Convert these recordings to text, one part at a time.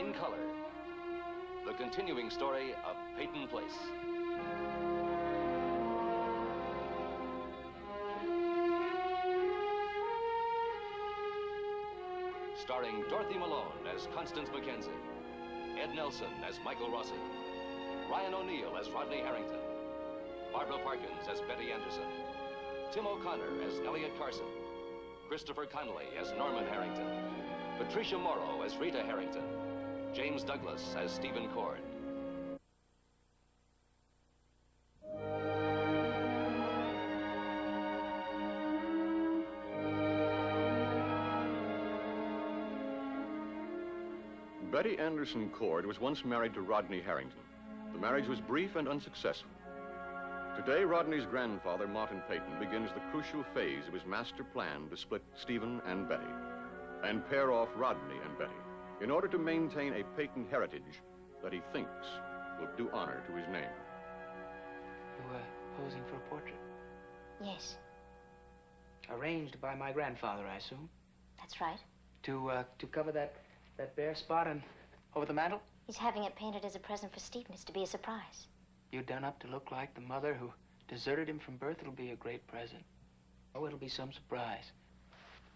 in color. The continuing story of Peyton Place. Starring Dorothy Malone as Constance Mackenzie, Ed Nelson as Michael Rossi, Ryan O'Neill as Rodney Harrington, Barbara Parkins as Betty Anderson, Tim O'Connor as Elliot Carson, Christopher Connolly as Norman Harrington, Patricia Morrow as Rita Harrington, James Douglas as Stephen Cord. Betty Anderson Cord was once married to Rodney Harrington. The marriage was brief and unsuccessful. Today, Rodney's grandfather, Martin Peyton, begins the crucial phase of his master plan to split Stephen and Betty and pair off Rodney and Betty in order to maintain a Peyton heritage that he thinks will do honor to his name. You were posing for a portrait? Yes. Arranged by my grandfather, I assume? That's right. To cover that bare spot over the mantel? He's having it painted as a present for Stephen. It's to be a surprise. You done up to look like the mother who deserted him from birth. It'll be a great present. Oh, it'll be some surprise.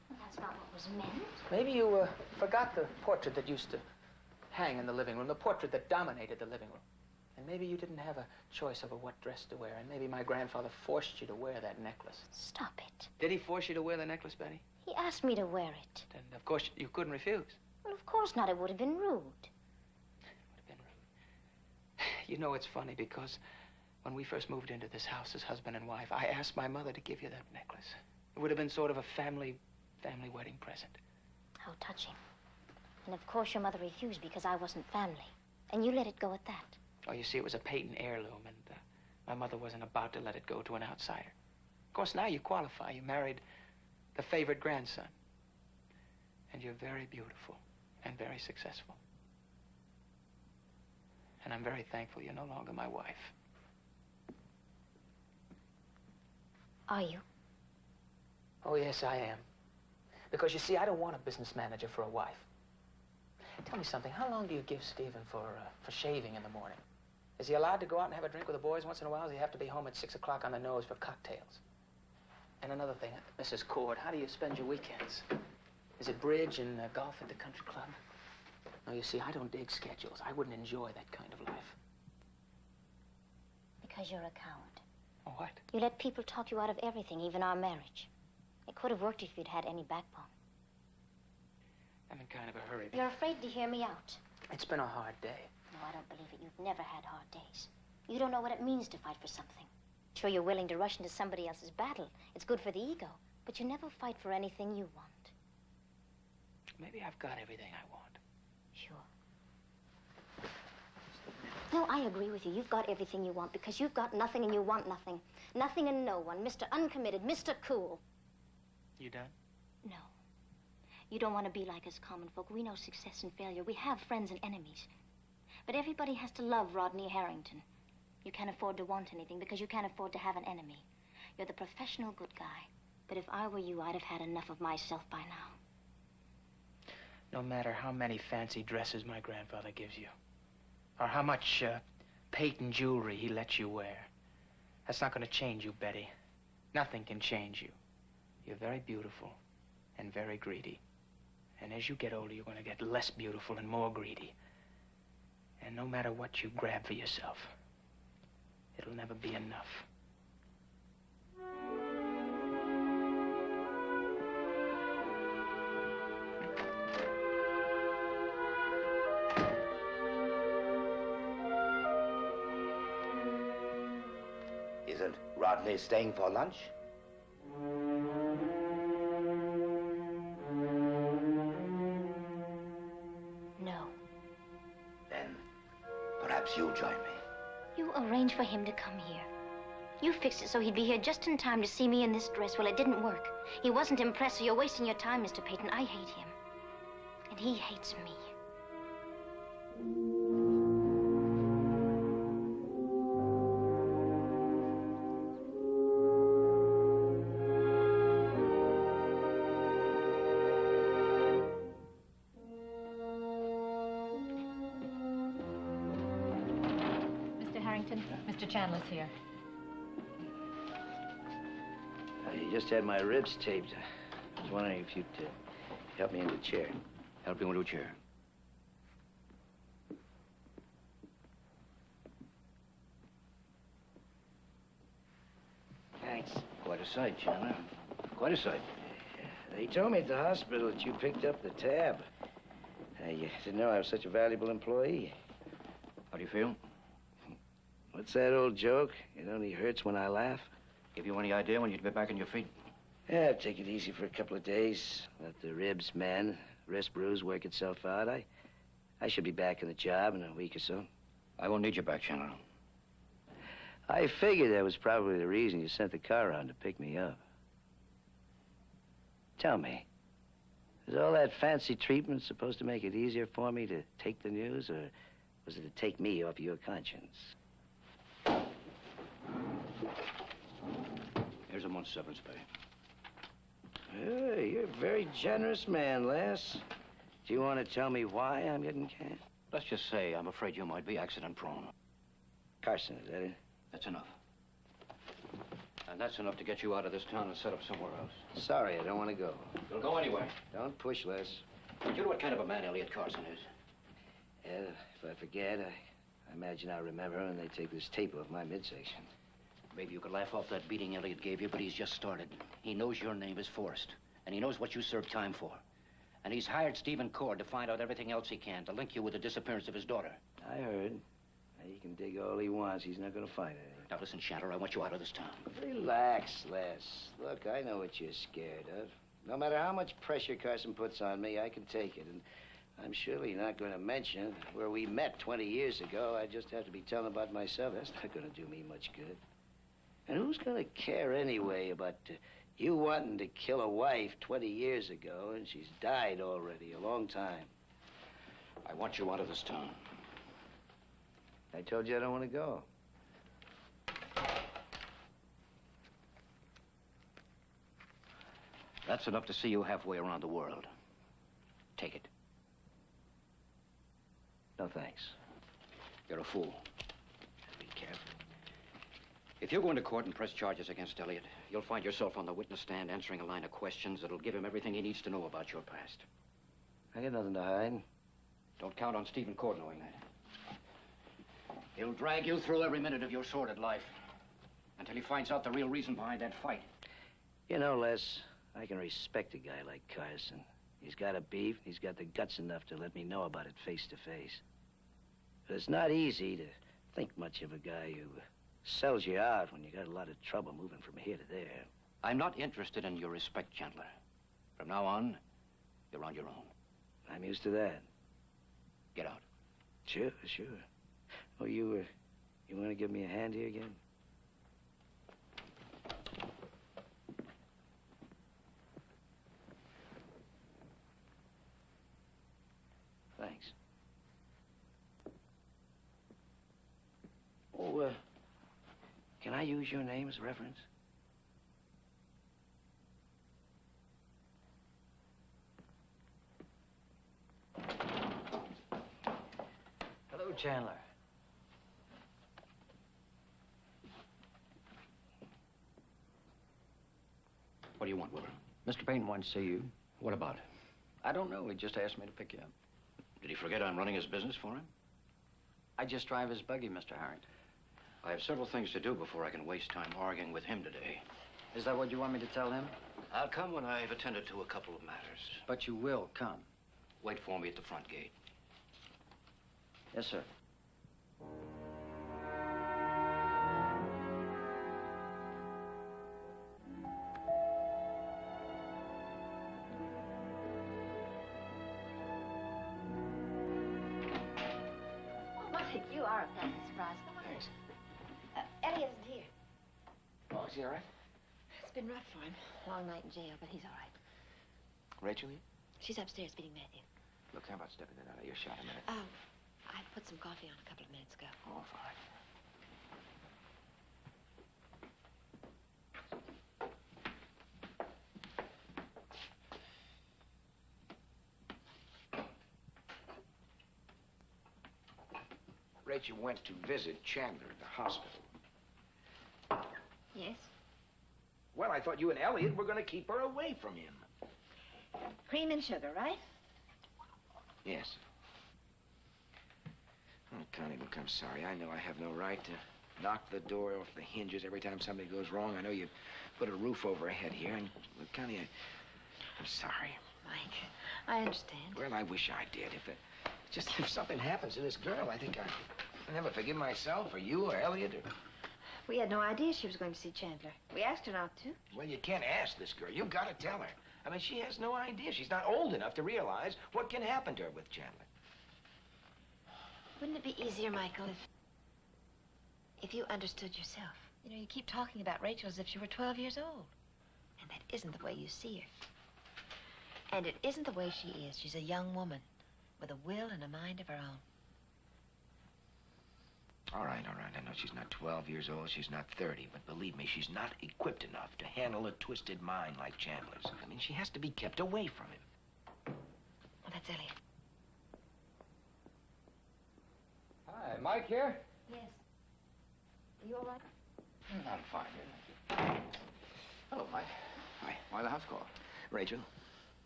Well, that's not what was meant. Maybe you forgot the portrait that used to hang in the living room, the portrait that dominated the living room. And maybe you didn't have a choice over what dress to wear, and maybe my grandfather forced you to wear that necklace. Stop it. Did he force you to wear the necklace, Betty? He asked me to wear it. Then, of course, you couldn't refuse. Well, of course not. It would have been rude. You know, it's funny because when we first moved into this house as husband and wife, I asked my mother to give you that necklace. It would have been sort of a family wedding present. How touching. And of course your mother refused because I wasn't family. And you let it go at that. Oh, you see, it was a Peyton heirloom, and my mother wasn't about to let it go to an outsider. Of course, now you qualify. You married the favorite grandson. And you're very beautiful and very successful. And I'm very thankful you're no longer my wife. Are you? Oh, yes, I am. Because, you see, I don't want a business manager for a wife. Tell me something. How long do you give Stephen for shaving in the morning? Is he allowed to go out and have a drink with the boys once in a while? Or does he have to be home at 6 o'clock on the nose for cocktails? And another thing, Mrs. Cord, how do you spend your weekends? Is it bridge and golf at the country club? No, you see, I don't dig schedules. I wouldn't enjoy that kind of life. Because you're a coward. What? You let people talk you out of everything, even our marriage. It could have worked if you'd had any backbone. I'm in kind of a hurry. You're afraid to hear me out. It's been a hard day. No, I don't believe it. You've never had hard days. You don't know what it means to fight for something. Sure, you're willing to rush into somebody else's battle. It's good for the ego. But you never fight for anything you want. Maybe I've got everything I want. Sure. No, I agree with you. You've got everything you want because you've got nothing and you want nothing. Nothing and no one. Mr. Uncommitted, Mr. Cool. You done? No. You don't want to be like us common folk. We know success and failure. We have friends and enemies. But everybody has to love Rodney Harrington. You can't afford to want anything because you can't afford to have an enemy. You're the professional good guy. But if I were you, I'd have had enough of myself by now. No matter how many fancy dresses my grandfather gives you, or how much Peyton jewelry he lets you wear, that's not going to change you, Betty. Nothing can change you. You're very beautiful and very greedy. And as you get older, you're going to get less beautiful and more greedy. And no matter what you grab for yourself, it'll never be enough. Isn't Rodney staying for lunch? No. Then perhaps you'll join me. You arranged for him to come here. You fixed it so he'd be here just in time to see me in this dress. Well, it didn't work. He wasn't impressed, so you're wasting your time, Mr. Peyton. I hate him. And he hates me. Harrington. Mr. Chandler's here. You just had my ribs taped. I was wondering if you'd help me into a chair. Help you into a chair. Thanks. Quite a sight, Chandler. Quite a sight. They told me at the hospital that you picked up the tab. You didn't know I was such a valuable employee. How do you feel? What's that old joke? It only hurts when I laugh. Give you any idea when you'd be back on your feet? Yeah, take it easy for a couple of days. Let the ribs mend, wrist bruise work itself out. I should be back in the job in a week or so. I won't need you back, Chandler. I figured that was probably the reason you sent the car around to pick me up. Tell me, is all that fancy treatment supposed to make it easier for me to take the news, or was it to take me off your conscience? Here's a month's severance pay. Hey, you're a very generous man, Les. Do you want to tell me why I'm getting canned? Let's just say I'm afraid you might be accident-prone. Carson, is that it? That's enough. And that's enough to get you out of this town and set up somewhere else. Sorry, I don't want to go. You'll go anyway. Don't push, Les. You know what kind of a man Elliot Carson is? Yeah, if I forget, I imagine I'll remember when they take this tape off my midsection. Maybe you could laugh off that beating Elliot gave you, but he's just started. He knows your name is Forrest, and he knows what you served time for. And he's hired Stephen Cord to find out everything else he can to link you with the disappearance of his daughter. I heard. Now, he can dig all he wants. He's not going to find anything. Now, listen, Chandler, I want you out of this town. Relax, Les. Look, I know what you're scared of. No matter how much pressure Carson puts on me, I can take it. And I'm surely not going to mention where we met 20 years ago. I just have to be telling about myself. That's not going to do me much good. And who's going to care anyway about you wanting to kill a wife 20 years ago, and she's died already a long time? I want you out of this town. I told you I don't want to go. That's enough to see you halfway around the world. Take it. No, thanks. You're a fool. Be careful. If you go into court and press charges against Elliot, you'll find yourself on the witness stand answering a line of questions that'll give him everything he needs to know about your past. I got nothing to hide. Don't count on Stephen Cord knowing that. He'll drag you through every minute of your sordid life until he finds out the real reason behind that fight. You know, Les, I can respect a guy like Carson. He's got a beef. He's got the guts enough to let me know about it face to face. But it's not easy to think much of a guy who sells you out when you got a lot of trouble moving from here to there. I'm not interested in your respect, Chandler. From now on, you're on your own. I'm used to that. Get out. Sure. Oh, you want to give me a hand here again? Thanks. Oh, can I use your name as a reference? Hello, Chandler. What do you want, Wilbur? Mr. Payton wants to see you. What about? I don't know. He just asked me to pick you up. Did he forget I'm running his business for him? I just drive his buggy, Mr. Harrington. I have several things to do before I can waste time arguing with him today. Is that what you want me to tell him? I'll come when I've attended to a couple of matters. But you will come. Wait for me at the front gate. Yes, sir. You are a pleasant surprise. Come on. Thanks. Elliot isn't here. Oh, is he all right? It's been rough for him. Long night in jail, but he's all right. Rachel here? She's upstairs feeding Matthew. Look, how about stepping in out of your shot a minute? Oh, I put some coffee on a couple of minutes ago. Oh, fine. Rachel went to visit Chandler at the hospital. Yes? Well, I thought you and Elliot were going to keep her away from him. Cream and sugar, right? Yes. Oh, Connie, look, I'm sorry. I know I have no right to knock the door off the hinges every time something goes wrong. I know you put a roof over her head here. And, look, Connie, I'm sorry. Mike, I understand. Well, I wish I did. If something happens to this girl, I think I'll never forgive myself or you or Elliot or... We had no idea she was going to see Chandler. We asked her not to. Well, you can't ask this girl. You've got to tell her. I mean, she has no idea. She's not old enough to realize what can happen to her with Chandler. Wouldn't it be easier, Michael, if you understood yourself? You know, you keep talking about Rachel as if she were 12 years old. And that isn't the way you see her. And it isn't the way she is. She's a young woman with a will and a mind of her own. All right. I know she's not 12 years old. She's not 30. But believe me, she's not equipped enough to handle a twisted mind like Chandler's. I mean, she has to be kept away from him. Well, that's Elliot. Hi, Mike here? Yes. Are you all right? I'm fine, here. Hello, Mike. Hi. Why the house call? Rachel?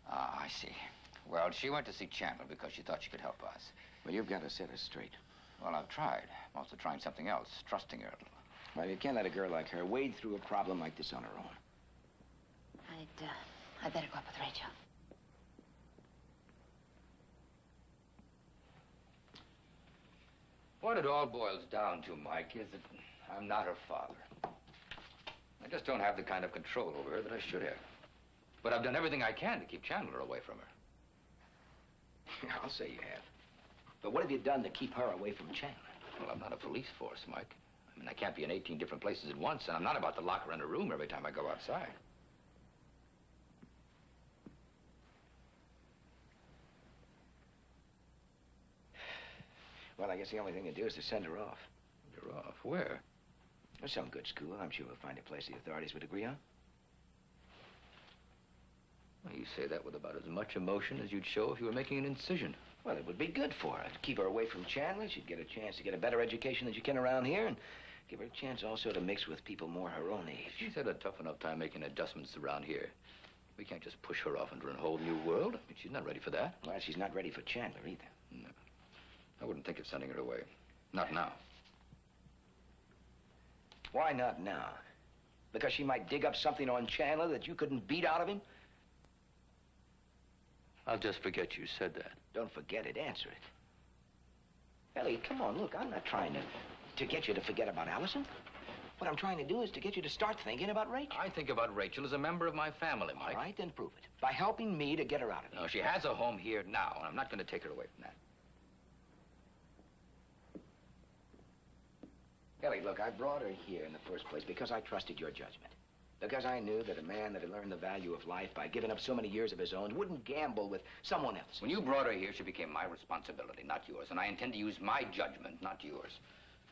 Ah, I see. Well, she went to see Chandler because she thought she could help us. Well, you've got to set her straight. Well, I've tried. I'm also trying something else, trusting her a little. Well, you can't let a girl like her wade through a problem like this on her own. I'd better go up with Rachel. What it all boils down to, Mike, is that I'm not her father. I just don't have the kind of control over her that I should have. But I've done everything I can to keep Chandler away from her. I'll say you have. But what have you done to keep her away from Chandler? Well, I'm not a police force, Mike. I mean, I can't be in 18 different places at once, and I'm not about to lock her in a room every time I go outside. Well, I guess the only thing to do is to send her off. Send her off? Where? Some good school. I'm sure we'll find a place the authorities would agree on. Well, you say that with about as much emotion as you'd show if you were making an incision. Well, it would be good for her. To keep her away from Chandler, she'd get a chance to get a better education than she can around here, and give her a chance also to mix with people more her own age. She's had a tough enough time making adjustments around here. We can't just push her off into a whole new world. I mean, she's not ready for that. Well, she's not ready for Chandler either. No. I wouldn't think of sending her away. Not now. Why not now? Because she might dig up something on Chandler that you couldn't beat out of him? I'll just forget you said that. Don't forget it. Answer it. Elliot, come on. Look, I'm not trying to get you to forget about Allison. What I'm trying to do is to get you to start thinking about Rachel. I think about Rachel as a member of my family, Mike. All right, then prove it. By helping me to get her out of here. No, she has a home here now, and I'm not going to take her away from that. Ellie, look, I brought her here in the first place because I trusted your judgment. Because I knew that a man that had learned the value of life by giving up so many years of his own wouldn't gamble with someone else. When you brought her here, she became my responsibility, not yours. And I intend to use my judgment, not yours.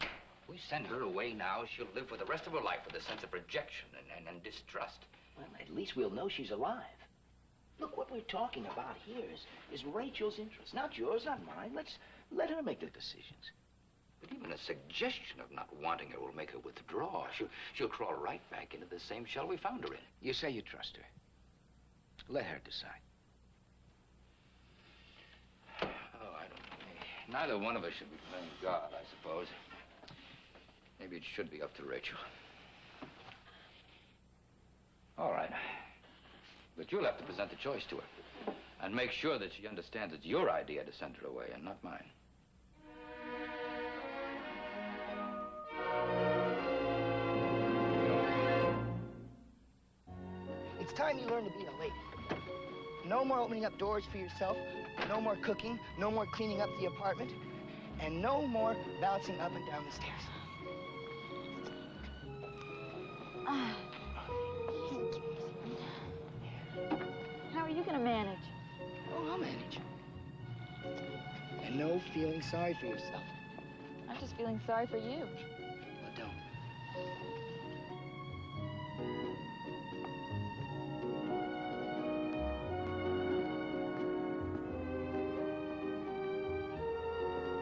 If we send her away now, she'll live for the rest of her life with a sense of rejection and distrust. Well, at least we'll know she's alive. Look, what we're talking about here is Rachel's interest, not yours, not mine. Let's let her make the decisions. But even a suggestion of not wanting her will make her withdraw. She'll crawl right back into the same shell we found her in. You say you trust her. Let her decide. Oh, I don't know. Neither one of us should be playing God, I suppose. Maybe it should be up to Rachel. All right. But you'll have to present the choice to her. And make sure that she understands it's your idea to send her away and not mine. It's time you learn to be a lady. No more opening up doors for yourself, no more cooking, no more cleaning up the apartment, and no more bouncing up and down the stairs. How are you going to manage? Oh, I'll manage. And no feeling sorry for yourself. I'm just feeling sorry for you.